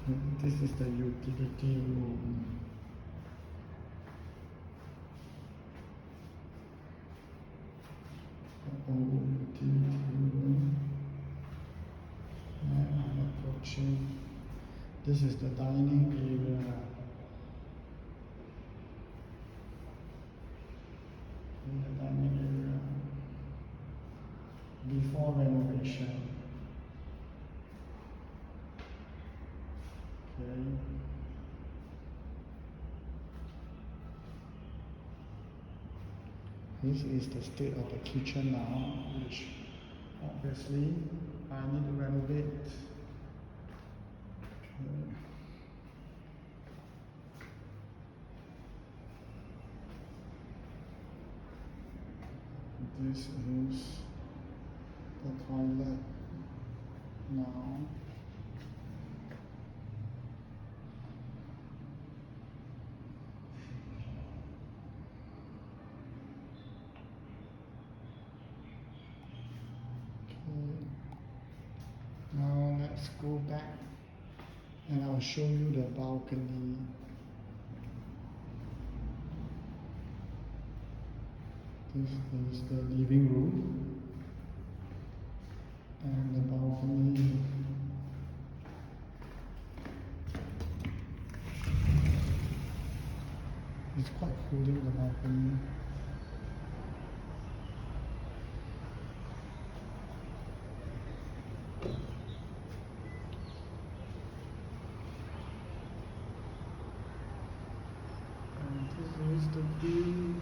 This is the utility room. Old utility room. And I'm approaching. This is the dining area. In the dining area. Before renovation. Okay. This is the state of the kitchen now, which obviously I need to renovate. Okay. This is the toilet now. Now let's go back and I'll show you the balcony. This is the living room and the balcony. It's quite cooling, the balcony. And this is the view.